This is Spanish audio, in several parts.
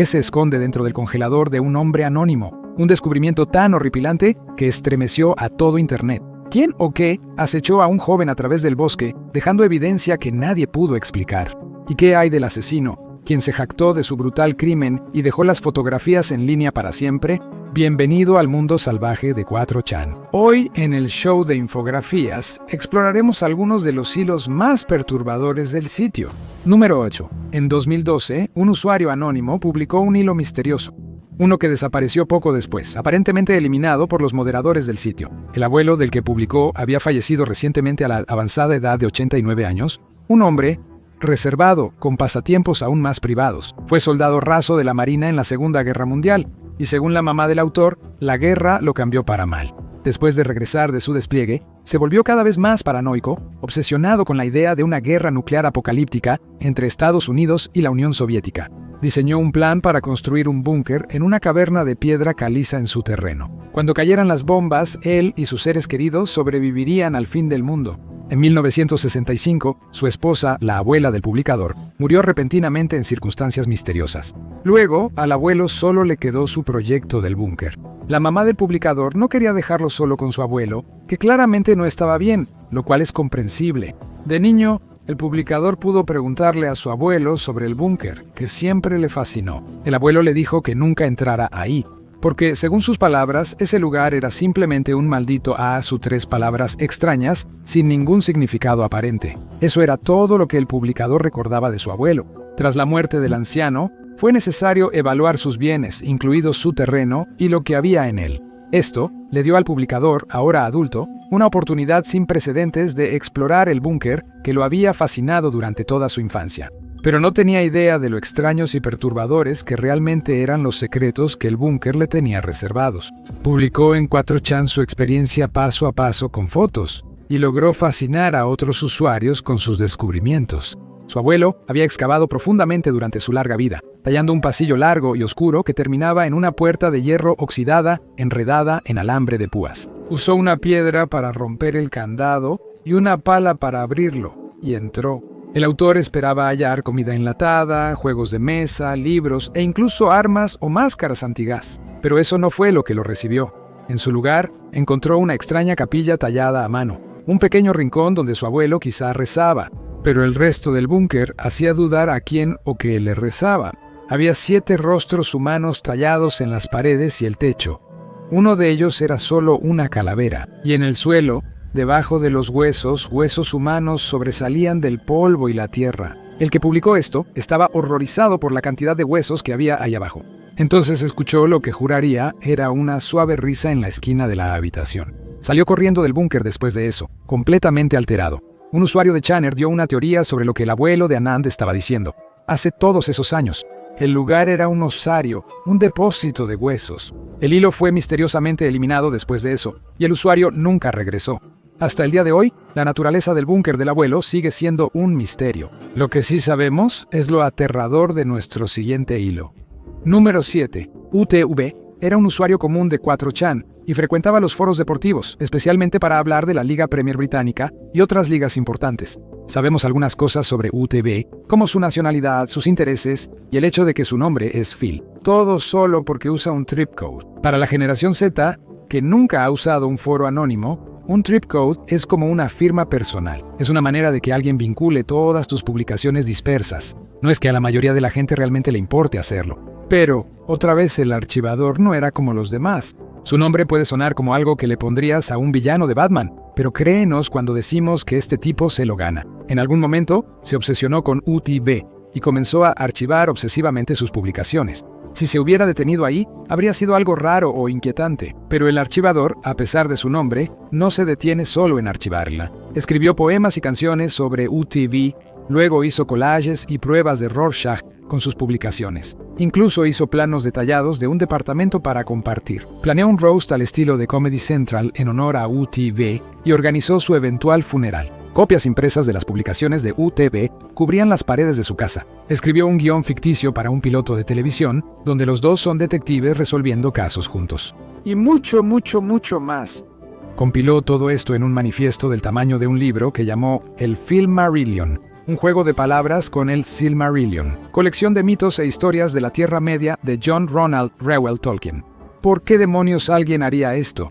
¿Qué se esconde dentro del congelador de un hombre anónimo? Un descubrimiento tan horripilante que estremeció a todo Internet. ¿Quién o qué acechó a un joven a través del bosque, dejando evidencia que nadie pudo explicar? ¿Y qué hay del asesino, quien se jactó de su brutal crimen y dejó las fotografías en línea para siempre? Bienvenido al mundo salvaje de 4chan. Hoy, en el show de infografías, exploraremos algunos de los hilos más perturbadores del sitio. Número 8. En 2012, un usuario anónimo publicó un hilo misterioso. Uno que desapareció poco después, aparentemente eliminado por los moderadores del sitio. El abuelo del que publicó había fallecido recientemente a la avanzada edad de 89 años. Un hombre reservado, con pasatiempos aún más privados. Fue soldado raso de la Marina en la Segunda Guerra Mundial. Y según la mamá del autor, la guerra lo cambió para mal. Después de regresar de su despliegue, se volvió cada vez más paranoico, obsesionado con la idea de una guerra nuclear apocalíptica entre Estados Unidos y la Unión Soviética. Diseñó un plan para construir un búnker en una caverna de piedra caliza en su terreno. Cuando cayeran las bombas, él y sus seres queridos sobrevivirían al fin del mundo. En 1965, su esposa, la abuela del publicador, murió repentinamente en circunstancias misteriosas. Luego, al abuelo solo le quedó su proyecto del búnker. La mamá del publicador no quería dejarlo solo con su abuelo, que claramente no estaba bien, lo cual es comprensible. De niño, el publicador pudo preguntarle a su abuelo sobre el búnker, que siempre le fascinó. El abuelo le dijo que nunca entrara ahí, porque, según sus palabras, ese lugar era simplemente un maldito tres palabras extrañas, sin ningún significado aparente. Eso era todo lo que el publicador recordaba de su abuelo. Tras la muerte del anciano, fue necesario evaluar sus bienes, incluido su terreno y lo que había en él. Esto le dio al publicador, ahora adulto, una oportunidad sin precedentes de explorar el búnker que lo había fascinado durante toda su infancia. Pero no tenía idea de lo extraños y perturbadores que realmente eran los secretos que el búnker le tenía reservados. Publicó en 4chan su experiencia paso a paso con fotos, y logró fascinar a otros usuarios con sus descubrimientos. Su abuelo había excavado profundamente durante su larga vida, tallando un pasillo largo y oscuro que terminaba en una puerta de hierro oxidada, enredada en alambre de púas. Usó una piedra para romper el candado y una pala para abrirlo, y entró. El autor esperaba hallar comida enlatada, juegos de mesa, libros e incluso armas o máscaras antigás. Pero eso no fue lo que lo recibió. En su lugar, encontró una extraña capilla tallada a mano, un pequeño rincón donde su abuelo quizá rezaba. Pero el resto del búnker hacía dudar a quién o qué le rezaba. Había 7 rostros humanos tallados en las paredes y el techo. Uno de ellos era solo una calavera, y en el suelo, debajo de los huesos humanos sobresalían del polvo y la tierra. El que publicó esto estaba horrorizado por la cantidad de huesos que había ahí abajo. Entonces escuchó lo que juraría era una suave risa en la esquina de la habitación. Salió corriendo del búnker después de eso, completamente alterado. Un usuario de Channer dio una teoría sobre lo que el abuelo de Anand estaba diciendo. Hace todos esos años, el lugar era un osario, un depósito de huesos. El hilo fue misteriosamente eliminado después de eso, y el usuario nunca regresó. Hasta el día de hoy, la naturaleza del búnker del abuelo sigue siendo un misterio. Lo que sí sabemos es lo aterrador de nuestro siguiente hilo. Número 7. UTV era un usuario común de 4chan y frecuentaba los foros deportivos, especialmente para hablar de la Liga Premier Británica y otras ligas importantes. Sabemos algunas cosas sobre UTV, como su nacionalidad, sus intereses y el hecho de que su nombre es Phil. Todo solo porque usa un tripcode. Para la generación Z, que nunca ha usado un foro anónimo, un tripcode es como una firma personal. Es una manera de que alguien vincule todas tus publicaciones dispersas. No es que a la mayoría de la gente realmente le importe hacerlo. Pero, otra vez, el archivador no era como los demás. Su nombre puede sonar como algo que le pondrías a un villano de Batman, pero créenos cuando decimos que este tipo se lo gana. En algún momento, se obsesionó con UTV y comenzó a archivar obsesivamente sus publicaciones. Si se hubiera detenido ahí, habría sido algo raro o inquietante. Pero el archivador, a pesar de su nombre, no se detiene solo en archivarla. Escribió poemas y canciones sobre UTV, luego hizo collages y pruebas de Rorschach con sus publicaciones. Incluso hizo planos detallados de un departamento para compartir. Planeó un roast al estilo de Comedy Central en honor a UTV y organizó su eventual funeral. Copias impresas de las publicaciones de UTV cubrían las paredes de su casa. Escribió un guión ficticio para un piloto de televisión, donde los dos son detectives resolviendo casos juntos. Y mucho más. Compiló todo esto en un manifiesto del tamaño de un libro que llamó El Silmarillion, un juego de palabras con el Silmarillion, colección de mitos e historias de la Tierra Media de John Ronald Reuel Tolkien. ¿Por qué demonios alguien haría esto?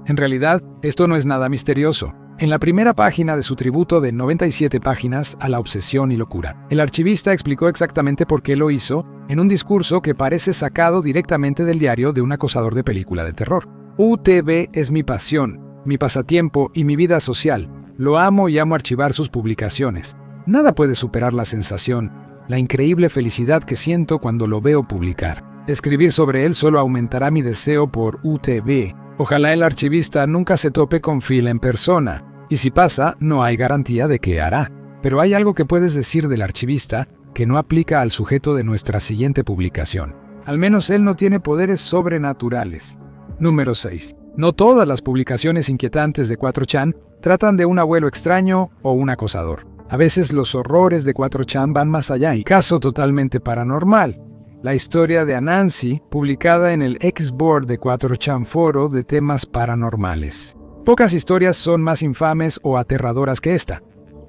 En realidad, esto no es nada misterioso. En la primera página de su tributo de 97 páginas a la obsesión y locura, el archivista explicó exactamente por qué lo hizo en un discurso que parece sacado directamente del diario de un acosador de película de terror. UTV es mi pasión, mi pasatiempo y mi vida social. Lo amo y amo archivar sus publicaciones. Nada puede superar la sensación, la increíble felicidad que siento cuando lo veo publicar. Escribir sobre él solo aumentará mi deseo por UTV. Ojalá el archivista nunca se tope con Phil en persona, y si pasa, no hay garantía de que hará. Pero hay algo que puedes decir del archivista que no aplica al sujeto de nuestra siguiente publicación. Al menos él no tiene poderes sobrenaturales. Número 6. No todas las publicaciones inquietantes de 4chan tratan de un abuelo extraño o un acosador. A veces los horrores de 4chan van más allá y caso totalmente paranormal. La historia de Anansi, publicada en el X-Board de 4chan Foro de temas paranormales. Pocas historias son más infames o aterradoras que esta.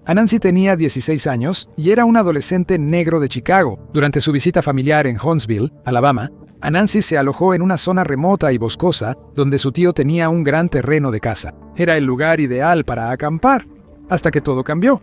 Anansi tenía 16 años y era un adolescente negro de Chicago. Durante su visita familiar en Huntsville, Alabama, Anansi se alojó en una zona remota y boscosa donde su tío tenía un gran terreno de caza. Era el lugar ideal para acampar, hasta que todo cambió.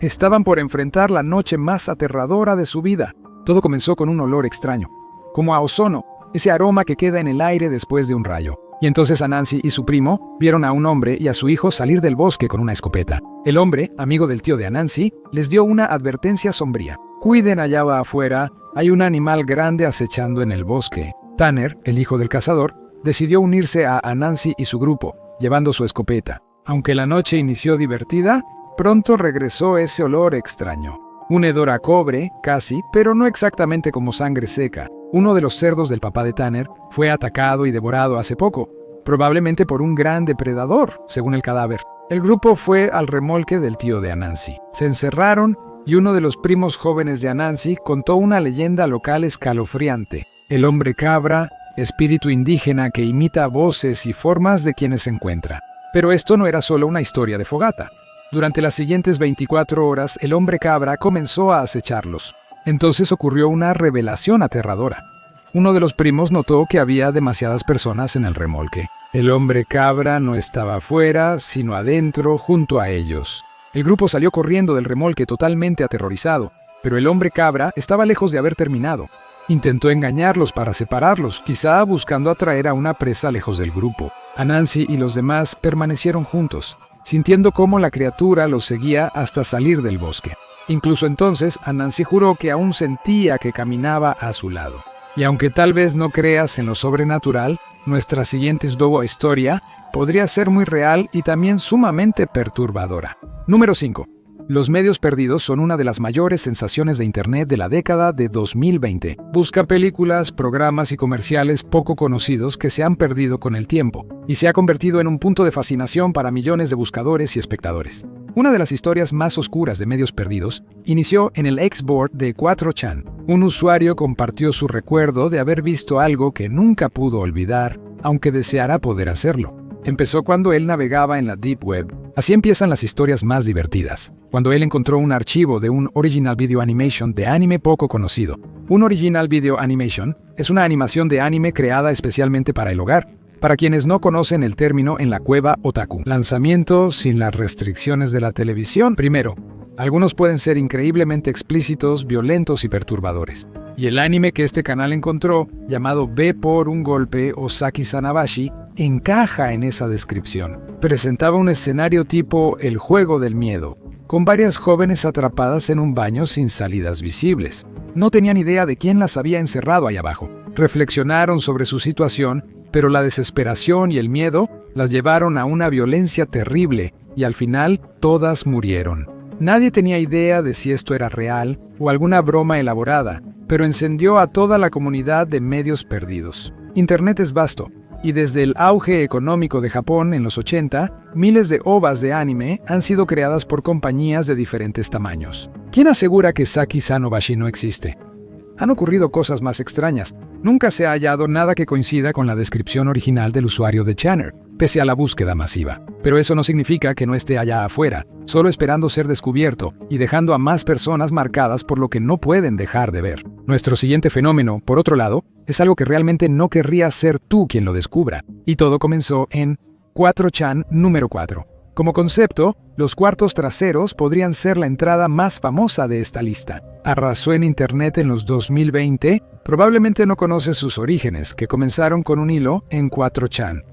Estaban por enfrentar la noche más aterradora de su vida. Todo comenzó con un olor extraño, como a ozono, ese aroma que queda en el aire después de un rayo. Y entonces Anansi y su primo vieron a un hombre y a su hijo salir del bosque con una escopeta. El hombre, amigo del tío de Anansi, les dio una advertencia sombría. Cuiden allá afuera, hay un animal grande acechando en el bosque. Tanner, el hijo del cazador, decidió unirse a Anansi y su grupo, llevando su escopeta. Aunque la noche inició divertida, pronto regresó ese olor extraño. Un hedor a cobre, casi, pero no exactamente como sangre seca. Uno de los cerdos del papá de Tanner fue atacado y devorado hace poco, probablemente por un gran depredador, según el cadáver. El grupo fue al remolque del tío de Anansi. Se encerraron y uno de los primos jóvenes de Anansi contó una leyenda local escalofriante. El hombre cabra, espíritu indígena que imita voces y formas de quienes se encuentra. Pero esto no era solo una historia de fogata. Durante las siguientes 24 horas, el hombre cabra comenzó a acecharlos. Entonces ocurrió una revelación aterradora. Uno de los primos notó que había demasiadas personas en el remolque. El hombre cabra no estaba afuera, sino adentro, junto a ellos. El grupo salió corriendo del remolque totalmente aterrorizado, pero el hombre cabra estaba lejos de haber terminado. Intentó engañarlos para separarlos, quizá buscando atraer a una presa lejos del grupo. Anansi y los demás permanecieron juntos, sintiendo cómo la criatura los seguía hasta salir del bosque. Incluso entonces, Anansi juró que aún sentía que caminaba a su lado. Y aunque tal vez no creas en lo sobrenatural, nuestra siguiente historia podría ser muy real y también sumamente perturbadora. Número 5. Los medios perdidos son una de las mayores sensaciones de Internet de la década de 2020. Busca películas, programas y comerciales poco conocidos que se han perdido con el tiempo, y se ha convertido en un punto de fascinación para millones de buscadores y espectadores. Una de las historias más oscuras de medios perdidos inició en el X-Board de 4chan. Un usuario compartió su recuerdo de haber visto algo que nunca pudo olvidar, aunque deseara poder hacerlo. Empezó cuando él navegaba en la Deep Web. Así empiezan las historias más divertidas. Cuando él encontró un archivo de un Original Video Animation de anime poco conocido. Un Original Video Animation es una animación de anime creada especialmente para el hogar. Para quienes no conocen el término, en la cueva otaku. Lanzamiento sin las restricciones de la televisión. Primero, algunos pueden ser increíblemente explícitos, violentos y perturbadores. Y el anime que este canal encontró, llamado Ve por un golpe o Saki Sanabashi, encaja en esa descripción. Presentaba un escenario tipo El juego del miedo, con varias jóvenes atrapadas en un baño sin salidas visibles. No tenían idea de quién las había encerrado ahí abajo. Reflexionaron sobre su situación, pero la desesperación y el miedo las llevaron a una violencia terrible y al final todas murieron. Nadie tenía idea de si esto era real o alguna broma elaborada, pero encendió a toda la comunidad de medios perdidos. Internet es vasto, y desde el auge económico de Japón en los 80, miles de OVAs de anime han sido creadas por compañías de diferentes tamaños. ¿Quién asegura que Saki Sanobashi no existe? han ocurrido cosas más extrañas. Nunca se ha hallado nada que coincida con la descripción original del usuario de Channer, pese a la búsqueda masiva. Pero eso no significa que no esté allá afuera, solo esperando ser descubierto y dejando a más personas marcadas por lo que no pueden dejar de ver. Nuestro siguiente fenómeno, por otro lado, es algo que realmente no querrías ser tú quien lo descubra. Y todo comenzó en 4chan número 4. Como concepto, los cuartos traseros podrían ser la entrada más famosa de esta lista. Arrasó en Internet en los 2020, probablemente no conoces sus orígenes, que comenzaron con un hilo en 4chan.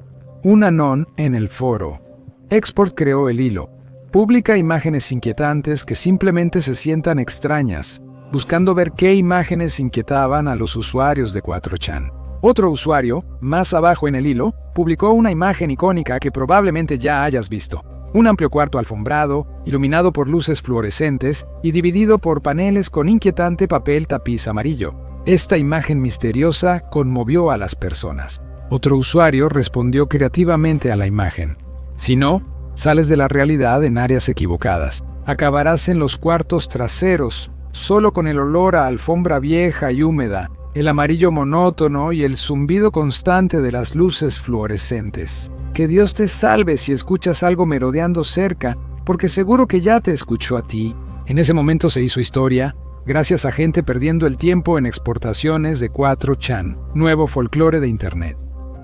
Un anon en el foro. Export creó el hilo. Publica imágenes inquietantes que simplemente se sientan extrañas, buscando ver qué imágenes inquietaban a los usuarios de 4chan. Otro usuario, más abajo en el hilo, publicó una imagen icónica que probablemente ya hayas visto. Un amplio cuarto alfombrado, iluminado por luces fluorescentes y dividido por paneles con inquietante papel tapiz amarillo. Esta imagen misteriosa conmovió a las personas. Otro usuario respondió creativamente a la imagen. Si no, sales de la realidad en áreas equivocadas. Acabarás en los cuartos traseros, solo con el olor a alfombra vieja y húmeda, el amarillo monótono y el zumbido constante de las luces fluorescentes. Que Dios te salve si escuchas algo merodeando cerca, porque seguro que ya te escuchó a ti. En ese momento se hizo historia, gracias a gente perdiendo el tiempo en exportaciones de 4chan, nuevo folclore de Internet.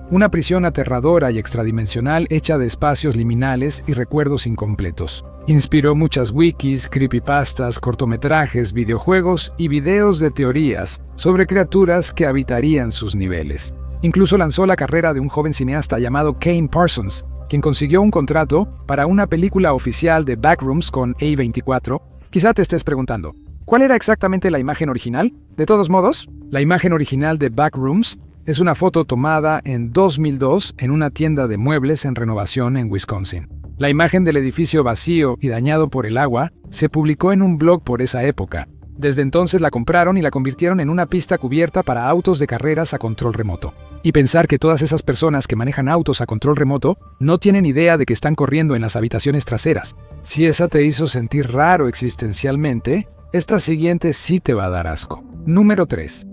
Una prisión aterradora y extradimensional hecha de espacios liminales y recuerdos incompletos. Inspiró muchas wikis, creepypastas, cortometrajes, videojuegos y videos de teorías sobre criaturas que habitarían sus niveles. Incluso lanzó la carrera de un joven cineasta llamado Kane Parsons, quien consiguió un contrato para una película oficial de Backrooms con A24. Quizá te estés preguntando, ¿cuál era exactamente la imagen original? De todos modos, la imagen original de Backrooms es una foto tomada en 2002 en una tienda de muebles en renovación en Wisconsin. La imagen del edificio vacío y dañado por el agua se publicó en un blog por esa época. Desde entonces la compraron y la convirtieron en una pista cubierta para autos de carreras a control remoto. Y pensar que todas esas personas que manejan autos a control remoto no tienen idea de que están corriendo en las habitaciones traseras. Si esa te hizo sentir raro existencialmente, esta siguiente sí te va a dar asco. Número 3.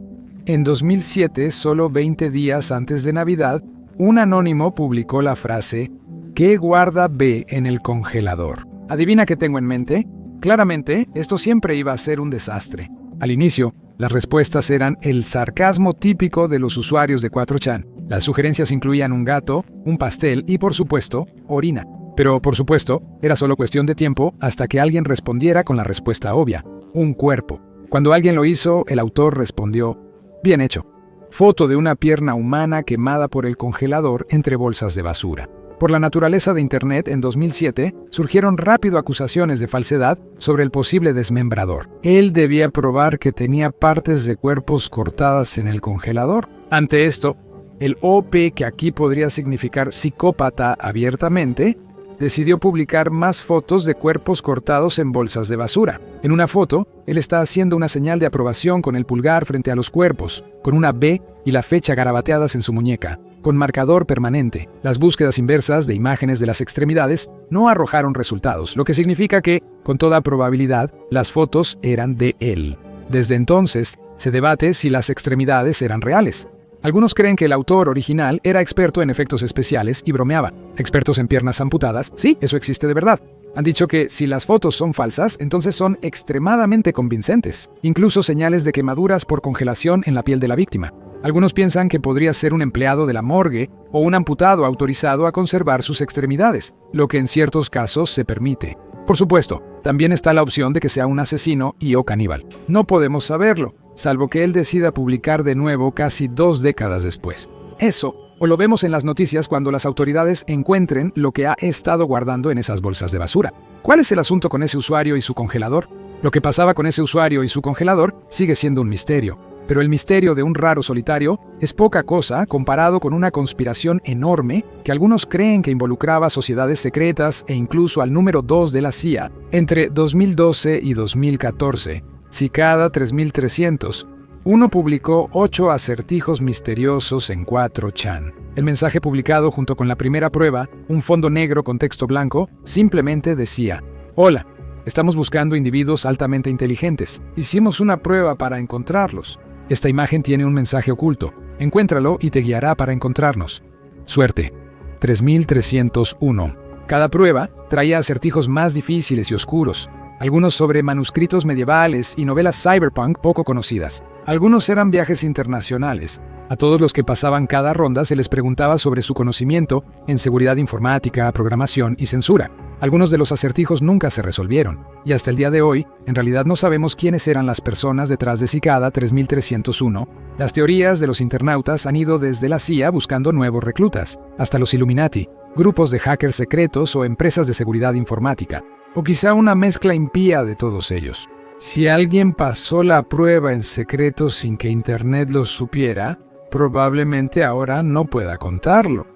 En 2007, solo 20 días antes de Navidad, un anónimo publicó la frase ¿qué guarda B en el congelador? ¿Adivina qué tengo en mente? Claramente, esto siempre iba a ser un desastre. Al inicio, las respuestas eran el sarcasmo típico de los usuarios de 4chan. Las sugerencias incluían un gato, un pastel y, por supuesto, orina. Pero, por supuesto, era solo cuestión de tiempo hasta que alguien respondiera con la respuesta obvia, un cuerpo. Cuando alguien lo hizo, el autor respondió, bien hecho. Foto de una pierna humana quemada por el congelador entre bolsas de basura. Por la naturaleza de Internet, en 2007, surgieron rápido acusaciones de falsedad sobre el posible desmembrador. Él debía probar que tenía partes de cuerpos cortadas en el congelador. Ante esto, el OP, que aquí podría significar psicópata abiertamente, decidió publicar más fotos de cuerpos cortados en bolsas de basura. En una foto, él está haciendo una señal de aprobación con el pulgar frente a los cuerpos, con una B y la fecha garabateadas en su muñeca, con marcador permanente. Las búsquedas inversas de imágenes de las extremidades no arrojaron resultados, lo que significa que, con toda probabilidad, las fotos eran de él. Desde entonces, se debate si las extremidades eran reales. Algunos creen que el autor original era experto en efectos especiales y bromeaba. Expertos en piernas amputadas, sí, eso existe de verdad. Han dicho que si las fotos son falsas, entonces son extremadamente convincentes. Incluso señales de quemaduras por congelación en la piel de la víctima. Algunos piensan que podría ser un empleado de la morgue o un amputado autorizado a conservar sus extremidades, lo que en ciertos casos se permite. Por supuesto, también está la opción de que sea un asesino y o caníbal. No podemos saberlo, salvo que él decida publicar de nuevo casi 2 décadas después. Eso, o lo vemos en las noticias cuando las autoridades encuentren lo que ha estado guardando en esas bolsas de basura. ¿Cuál es el asunto con ese usuario y su congelador? Lo que pasaba con ese usuario y su congelador sigue siendo un misterio. Pero el misterio de un raro solitario es poca cosa comparado con una conspiración enorme que algunos creen que involucraba sociedades secretas e incluso al número 2 de la CIA entre 2012 y 2014. Cicada 3300. Uno publicó 8 acertijos misteriosos en 4chan. El mensaje publicado junto con la primera prueba, un fondo negro con texto blanco, simplemente decía: Hola, estamos buscando individuos altamente inteligentes. Hicimos una prueba para encontrarlos. Esta imagen tiene un mensaje oculto. Encuéntralo y te guiará para encontrarnos. Suerte. 3301. Cada prueba traía acertijos más difíciles y oscuros. Algunos sobre manuscritos medievales y novelas cyberpunk poco conocidas. Algunos eran viajes internacionales. A todos los que pasaban cada ronda se les preguntaba sobre su conocimiento en seguridad informática, programación y censura. Algunos de los acertijos nunca se resolvieron, y hasta el día de hoy, en realidad no sabemos quiénes eran las personas detrás de Cicada 3301. Las teorías de los internautas han ido desde la CIA buscando nuevos reclutas, hasta los Illuminati, grupos de hackers secretos o empresas de seguridad informática, o quizá una mezcla impía de todos ellos. Si alguien pasó la prueba en secreto sin que Internet lo supiera, probablemente ahora no pueda contarlo.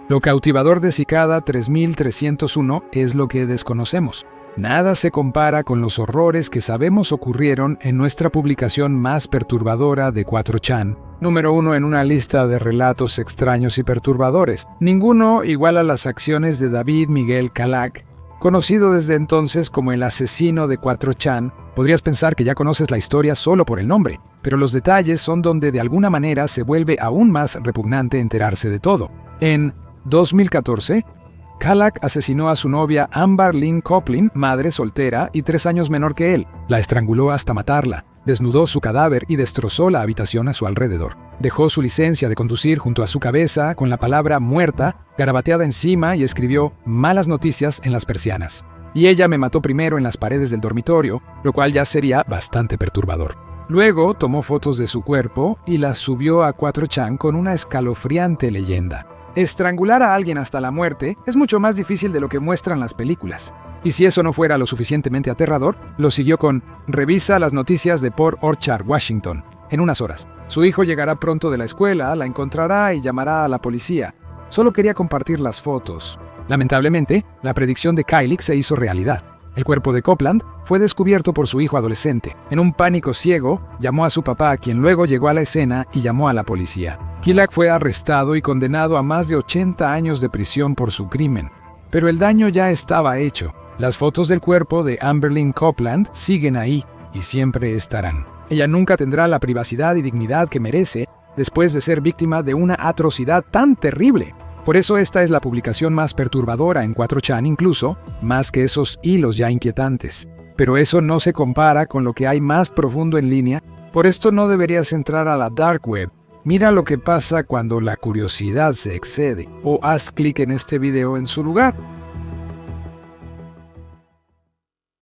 Lo cautivador de Cicada 3301 es lo que desconocemos. Nada se compara con los horrores que sabemos ocurrieron en nuestra publicación más perturbadora de 4chan, número 1 en una lista de relatos extraños y perturbadores. Ninguno igual a las acciones de David Miguel Kalak, conocido desde entonces como el asesino de 4chan. Podrías pensar que ya conoces la historia solo por el nombre, pero los detalles son donde de alguna manera se vuelve aún más repugnante enterarse de todo. En 2014, Kalak asesinó a su novia Amber Lynn Coplin, madre soltera y 3 años menor que él. La estranguló hasta matarla, desnudó su cadáver y destrozó la habitación a su alrededor. Dejó su licencia de conducir junto a su cabeza con la palabra muerta garabateada encima y escribió malas noticias en las persianas. Y ella me mató primero en las paredes del dormitorio, lo cual ya sería bastante perturbador. Luego tomó fotos de su cuerpo y las subió a 4chan con una escalofriante leyenda. Estrangular a alguien hasta la muerte es mucho más difícil de lo que muestran las películas. Y si eso no fuera lo suficientemente aterrador, lo siguió con revisa las noticias de Port Orchard, Washington, en unas horas. Su hijo llegará pronto de la escuela, la encontrará y llamará a la policía. Solo quería compartir las fotos. Lamentablemente, la predicción de Kylie se hizo realidad. El cuerpo de Copeland fue descubierto por su hijo adolescente. En un pánico ciego, llamó a su papá, quien luego llegó a la escena y llamó a la policía. Kalak fue arrestado y condenado a más de 80 años de prisión por su crimen. Pero el daño ya estaba hecho. Las fotos del cuerpo de Amber Lynn Copeland siguen ahí y siempre estarán. Ella nunca tendrá la privacidad y dignidad que merece después de ser víctima de una atrocidad tan terrible. Por eso esta es la publicación más perturbadora en 4chan, incluso más que esos hilos ya inquietantes. Pero eso no se compara con lo que hay más profundo en línea. Por esto no deberías entrar a la dark web. Mira lo que pasa cuando la curiosidad se excede, o haz clic en este video en su lugar.